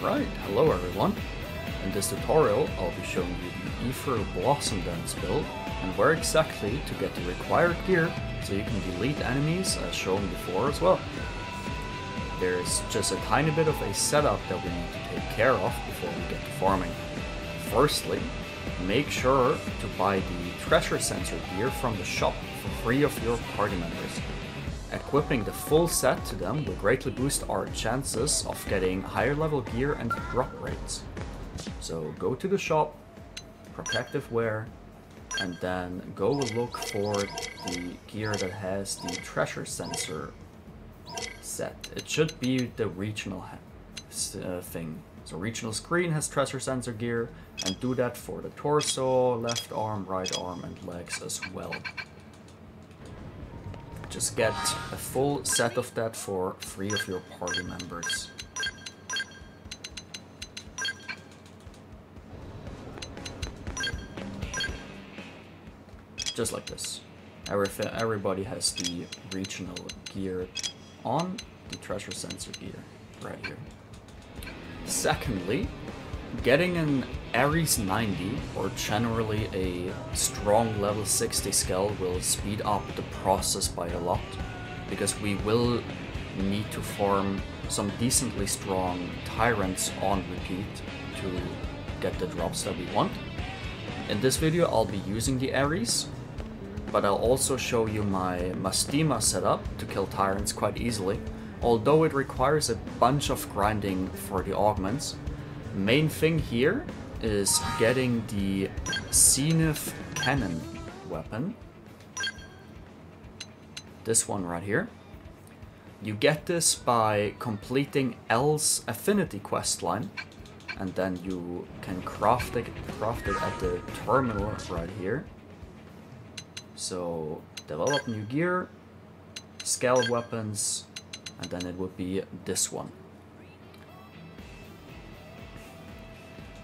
Alright, hello everyone. In this tutorial I'll be showing you the Ether Blossom Dance build and where exactly to get the required gear so you can delete enemies as shown before as well. There's just a tiny bit of a setup that we need to take care of before we get to farming. Firstly, make sure to buy the treasure sensor gear from the shop for free of your party members. Equipping the full set to them will greatly boost our chances of getting higher level gear and drop rates. So go to the shop, protective wear, and then go look for the gear that has the treasure sensor set. It should be the regional thing. So regional screen has treasure sensor gear, and do that for the torso, left arm, right arm, and legs as well. Just get a full set of that for free of your party members. Just like this. Everybody has the regional gear on, the treasure sensor gear right here. Secondly, getting an Ares 90 or generally a strong level 60 skull will speed up the process by a lot, because we will need to farm some decently strong tyrants on repeat to get the drops that we want. In this video I'll be using the Ares, but I'll also show you my Mastima setup to kill tyrants quite easily, although it requires a bunch of grinding for the augments. Main thing here is getting the Zenith Cannon weapon. This one right here. You get this by completing L's affinity questline, and then you can craft it at the terminal right here. So develop new gear, scale weapons, and then it would be this one.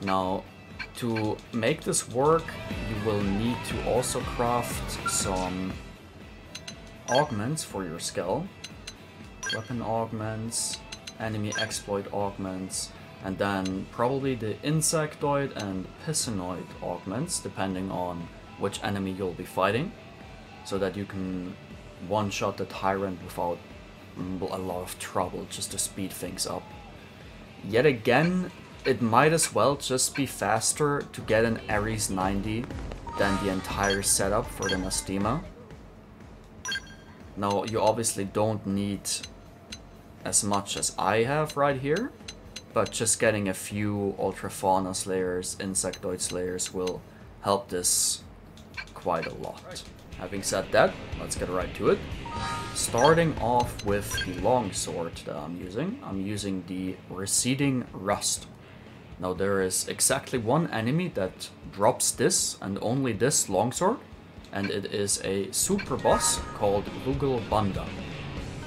Now, to make this work, you will need to also craft some augments for your skull. Weapon augments, enemy exploit augments, and then probably the insectoid and piscinoid augments, depending on which enemy you'll be fighting, so that you can one-shot the tyrant without a lot of trouble, just to speed things up. Yet again, it might as well just be faster to get an Ares 90 than the entire setup for the Mastima. Now, you obviously don't need as much as I have right here, but just getting a few Ultrafauna Slayers, Insectoid Slayers will help this quite a lot. Having said that, let's get right to it. Starting off with the Longsword that I'm using the Receding Rust. Now there is exactly one enemy that drops this and only this longsword, and it is a super boss called Banda.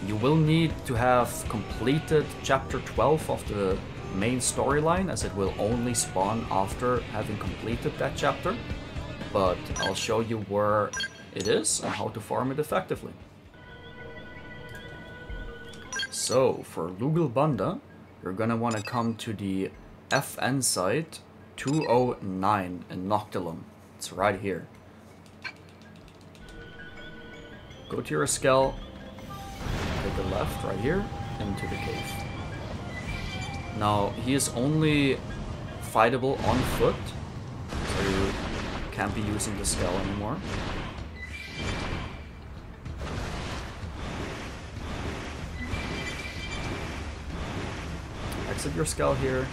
You will need to have completed chapter 12 of the main storyline, as it will only spawn after having completed that chapter, but I'll show you where it is and how to farm it effectively. So for Banda, you're gonna want to come to the FN site 209 in Noctilum. It's right here. Go to your skull, take a left right here into the cave. Now he is only fightable on foot, so you can't be using the skull anymore. Exit your skull here,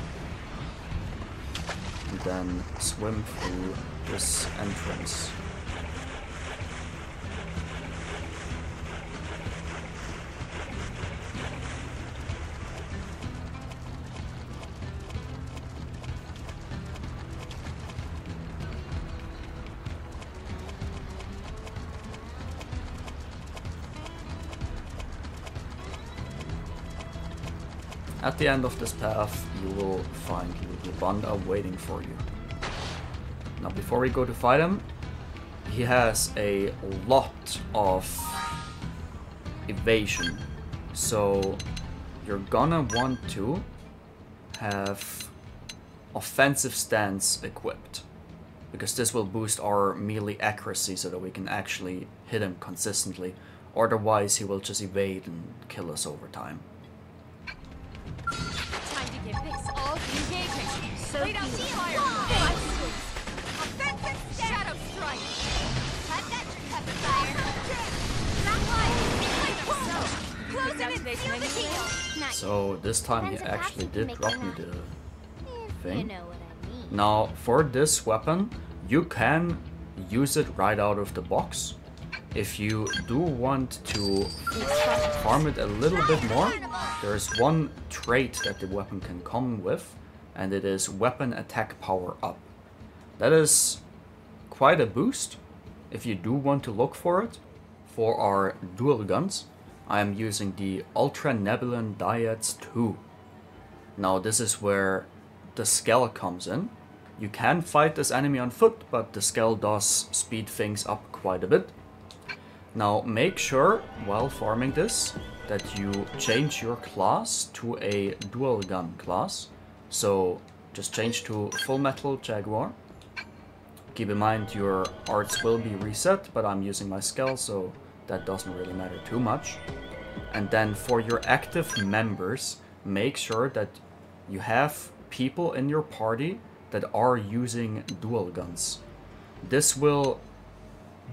and then swim through this entrance. At the end of this path, you will find Banda waiting for you. Now, before we go to fight him, he has a lot of evasion. So you're gonna want to have offensive stance equipped, because this will boost our melee accuracy so that we can actually hit him consistently. Otherwise, he will just evade and kill us over time. Time to give this all engagement. So Wait up, fire! Offensive Shadow strike. Cut that pepper fire! That one! Close it and seal the deal! So this time he actually did drop me the You thing. know what I mean. Now for this weapon, you can use it right out of the box. If you do want to farm it a little bit more, there's one trait that the weapon can come with, and it is weapon attack power up. That is quite a boost if you do want to look for it. For our dual guns, I am using the Ultra Nebulan Dyads 2. Now this is where the Skell comes in. You can fight this enemy on foot, but the Skell does speed things up quite a bit. Now make sure, while farming this, that you change your class to a dual gun class. So just change to Full Metal Jaguar. Keep in mind your arts will be reset, but I'm using my Skell, so that doesn't really matter too much. And then for your active members, make sure that you have people in your party that are using dual guns. This will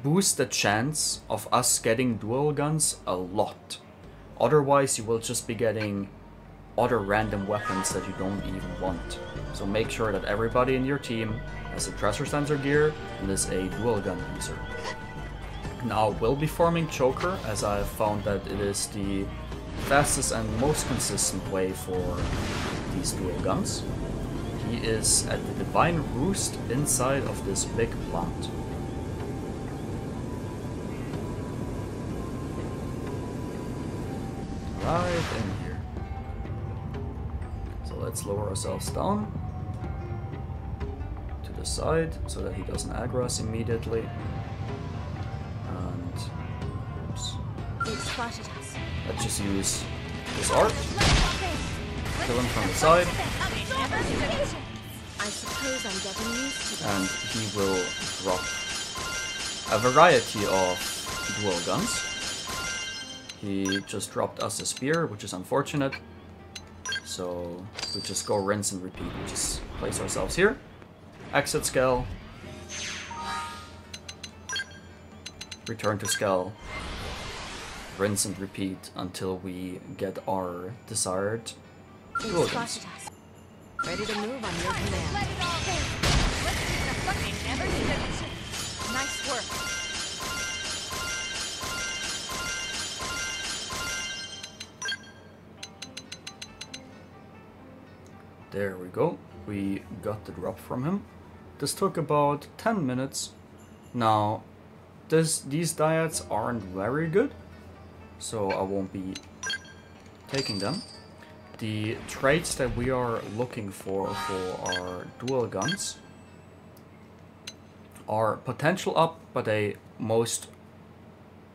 boost the chance of us getting dual guns a lot. Otherwise, you will just be getting other random weapons that you don't even want. So make sure that everybody in your team has a treasure sensor gear and is a dual gun user. Now we'll be farming Choker, as I have found that it is the fastest and most consistent way for these dual guns. He is at the Divine Roost inside of this big plant. Right in here. So let's lower ourselves down to the side so that he doesn't aggro us immediately. And oops. Let's just use this art. Kill him from the side. I suppose I'm getting used to And he will drop a variety of dual guns. He just dropped us a spear, which is unfortunate. So we just go rinse and repeat. We just place ourselves here. Exit Skell. Return to Skell. Rinse and repeat until we get our desired dual guns. Ready to move on your command. Let it all go! Let's see the fucking never finish. Nice work. There we go. We got the drop from him. This took about 10 minutes. Now, these dyads aren't very good, so I won't be taking them. The traits that we are looking for our dual guns are potential up, but they most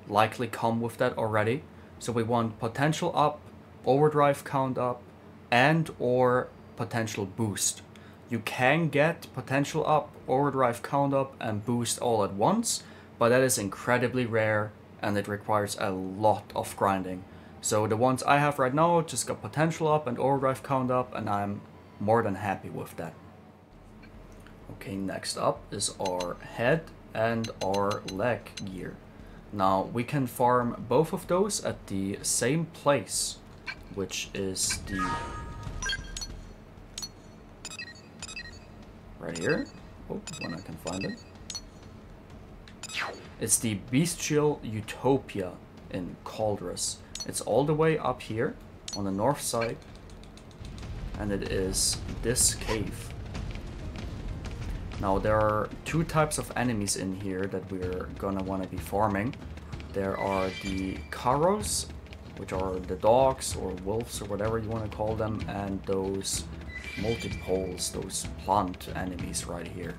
likely come with that already. So we want potential up, overdrive count up, and or potential boost. You can get potential up, overdrive count up, and boost all at once, but that is incredibly rare and it requires a lot of grinding. So the ones I have right now just got potential up and overdrive count up, and I'm more than happy with that. Okay, next up is our head and our leg gear. Now we can farm both of those at the same place, which is the right here. Oh, when I can find it. It's the Bestial Utopia in Cauldrus. It's all the way up here on the north side, and it is this cave. Now there are two types of enemies in here that we're gonna want to be farming. There are the Karos, which are the dogs or wolves or whatever you want to call them, and those multipoles, those plant enemies right here.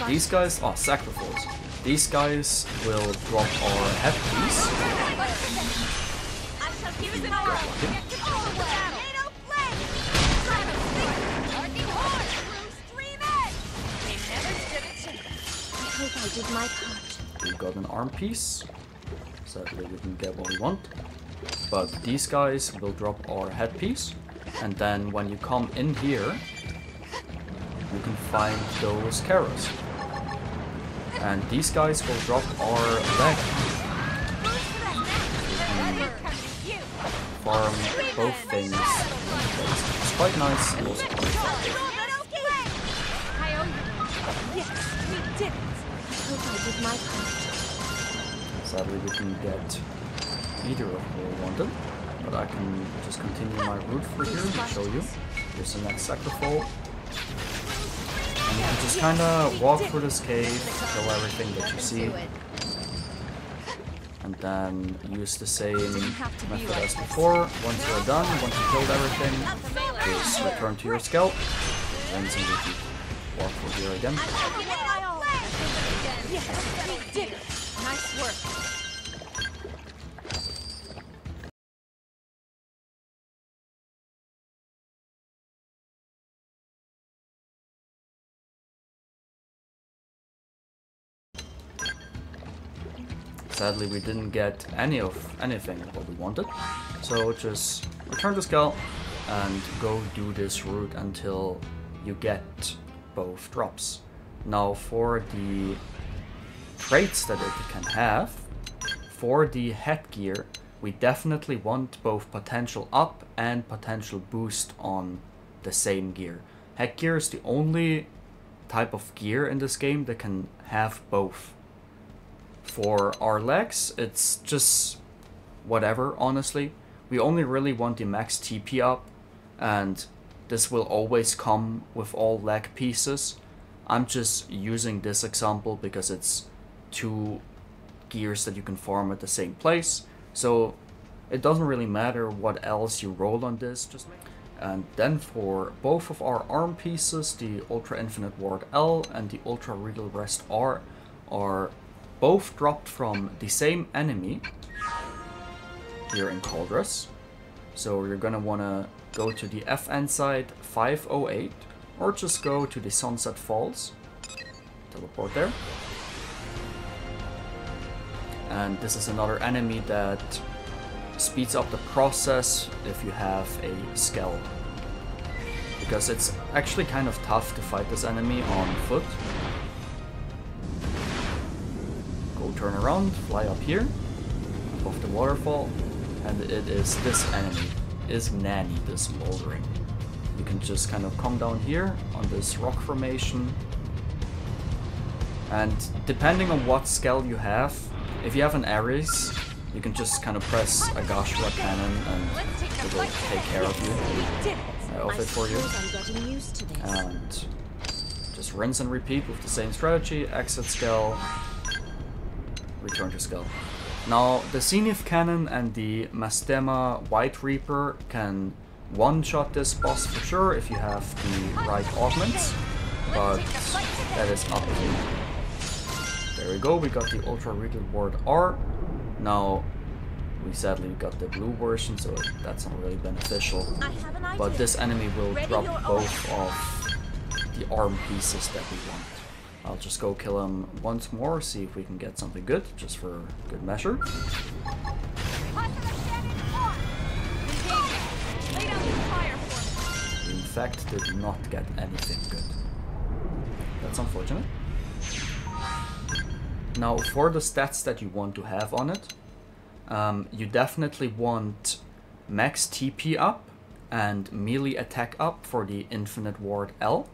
These guys, oh, sacrifice. These guys will drop our headpiece. I shall use it all. did my part. We got an arm piece. Sadly, we didn't get what we want. But these guys will drop our headpiece. And then when you come in here, you can find those carrots. And these guys will drop our leg. You can farm both things. It's quite nice and also quite effective. Yes, we did it. I hope I did my part. Sadly, we didn't get either of what we wanted. But I can just continue my route through here and show you. Here's the next sacrifice. And you can just kind of walk through this cave, kill everything that you see. And then use the same method as before. Once you're done, once you killed everything, just return to your scalp. Rinse and repeat. Walk through here again. Nice work. Sadly, we didn't get anything what we wanted, so just return to Skull and go do this route until you get both drops. Now, for the traits that it can have, for the headgear, we definitely want both potential up and potential boost on the same gear. Headgear is the only type of gear in this game that can have both. For our legs, it's just whatever, honestly. We only really want the max TP up, and this will always come with all leg pieces. I'm just using this example because it's two gears that you can farm at the same place, so it doesn't really matter what else you roll on this. And then for both of our arm pieces, the Ultra Infinite Ward L and the Ultra Regal Rest R are both dropped from the same enemy here in Cauldrus. So you're gonna wanna go to the FN side 508 or just go to the Sunset Falls, teleport there. And this is another enemy that speeds up the process if you have a Skell. Because it's actually kind of tough to fight this enemy on foot. Turn around, fly up here, above the waterfall, and it is this enemy, is Nanny, this Smoldering. You can just kind of come down here on this rock formation, and depending on what Skell you have, if you have an Ares, you can just kind of press a Gashra cannon and it will take care of you, of it for you. And just rinse and repeat with the same strategy, exit Skell, return to Skull. Now, the Zenith Cannon and the Mastema White Reaper can one-shot this boss for sure if you have the right augments, but that is up to you. There we go, we got the Ultra Regal Ward R. Now, we sadly got the blue version, so that's not really beneficial. But this enemy will drop both of the arm pieces that we want. I'll just go kill him once more, see if we can get something good, just for good measure. We in fact did not get anything good. That's unfortunate. Now, for the stats that you want to have on it, you definitely want max TP up and melee attack up for the Infinite Ward L.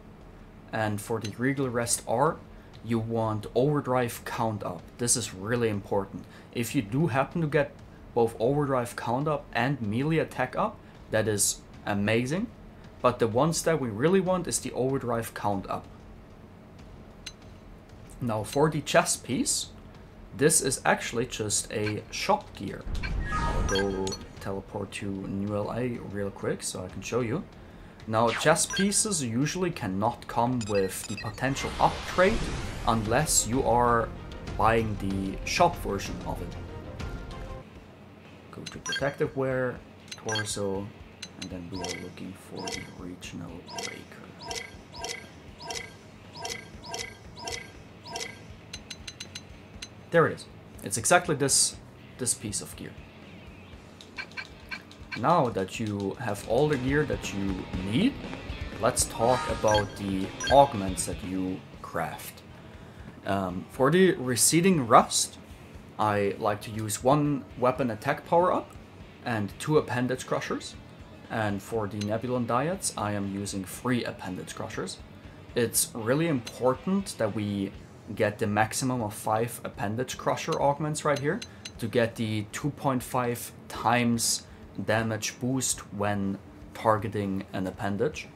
And for the Regal Rest R, you want overdrive count up. This is really important. If you do happen to get both overdrive count up and melee attack up, that is amazing. But the ones that we really want is the overdrive count up. Now for the chest piece, this is actually just a shop gear. I'll go teleport to New LA real quick so I can show you. Now, chest pieces usually cannot come with the potential up trait unless you are buying the shop version of it. Go to protective wear, torso, and then we are looking for the regional breaker. There it is. It's exactly this piece of gear. Now that you have all the gear that you need, let's talk about the augments that you craft. For the receding rust, I like to use 1 weapon attack power up and 2 appendage crushers. And for the Nebulon Dyads, I am using 3 appendage crushers. It's really important that we get the maximum of 5 appendage crusher augments right here to get the 2.5 times damage boost when targeting an appendage.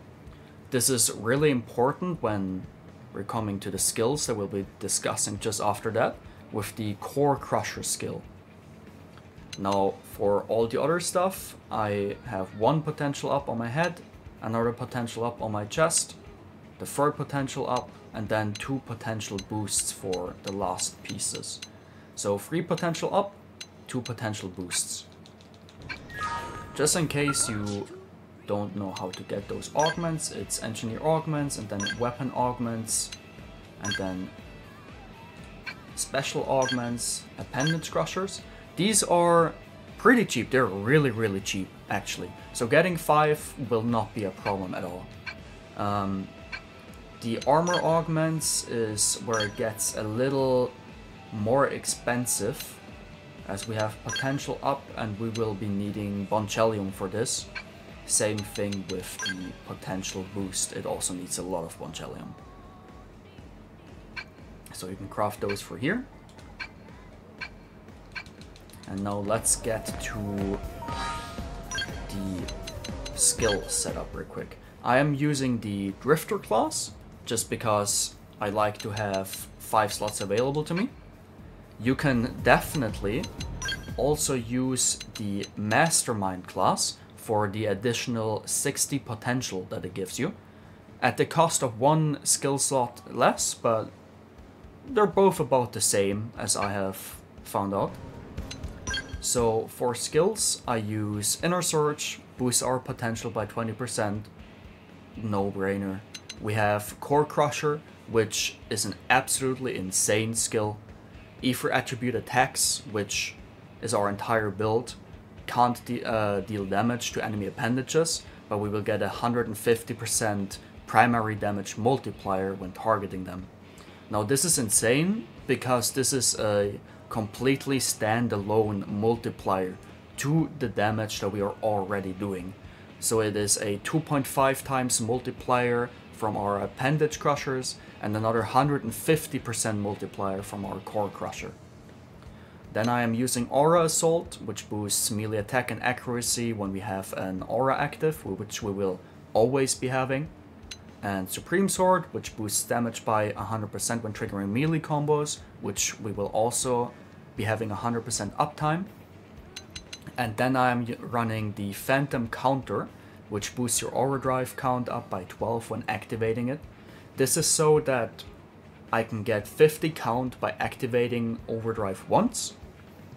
This is really important when we're coming to the skills that we'll be discussing just after that with the core crusher skill. Now for all the other stuff, I have 1 potential up on my head, another potential up on my chest, the 3rd potential up, and then 2 potential boosts for the last pieces. So 3 potential up, 2 potential boosts. Just in case you don't know how to get those augments, it's engineer augments and then weapon augments and then special augments, appendage crushers. These are pretty cheap. They're really cheap actually. So getting 5 will not be a problem at all. The armor augments is where it gets a little more expensive, as we have potential up and we will be needing Bonchellium for this. Same thing with the potential boost, it also needs a lot of Bonchellium. So you can craft those for here. And now let's get to the skill setup real quick. I am using the Drifter class, just because I like to have 5 slots available to me. You can definitely also use the Mastermind class for the additional 60 potential that it gives you, at the cost of 1 skill slot less, but they're both about the same as I have found out. So for skills, I use Inner Surge, boosts our potential by 20%, no-brainer. We have Core Crusher, which is an absolutely insane skill. Ether Attribute Attacks, which is our entire build, can't deal damage to enemy appendages, but we will get a 150% primary damage multiplier when targeting them. Now this is insane, because this is a completely standalone multiplier to the damage that we are already doing. So it is a 2.5 times multiplier from our appendage crushers and another 150% multiplier from our core crusher. Then I am using Aura Assault, which boosts melee attack and accuracy when we have an aura active, which we will always be having. And Supreme Sword, which boosts damage by 100% when triggering melee combos, which we will also be having 100% uptime. And then I am running the Phantom Counter, which boosts your Aura Drive count up by 12 when activating it. This is so that I can get 50 count by activating Overdrive once,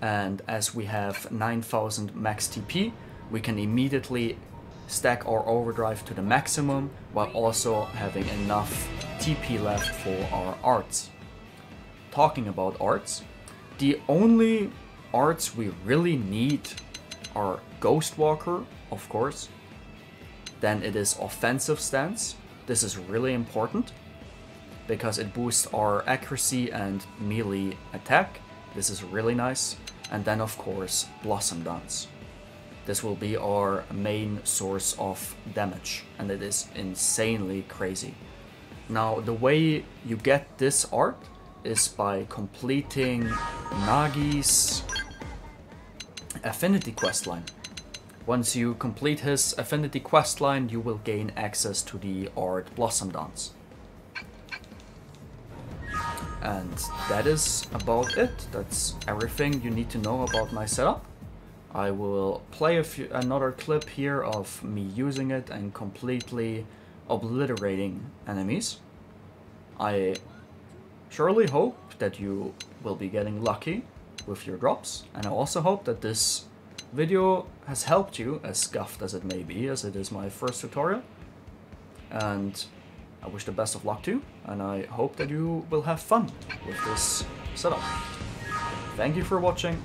and as we have 9000 max TP, we can immediately stack our Overdrive to the maximum while also having enough TP left for our arts. Talking about arts, the only arts we really need are Ghostwalker, of course. Then it is Offensive Stance. This is really important because it boosts our accuracy and melee attack. This is really nice. And then of course Blossom Dance. This will be our main source of damage, and it is insanely crazy. Now the way you get this art is by completing Nagi's Affinity questline. Once you complete his Affinity questline, you will gain access to the art Blossom Dance. And that is about it. That's everything you need to know about my setup. I will play another clip here of me using it and completely obliterating enemies. I surely hope that you will be getting lucky with your drops, and I also hope that this video has helped you, as scuffed as it may be, as it is my first tutorial. And I wish the best of luck to you, and I hope that you will have fun with this setup. Thank you for watching.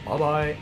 Bye bye.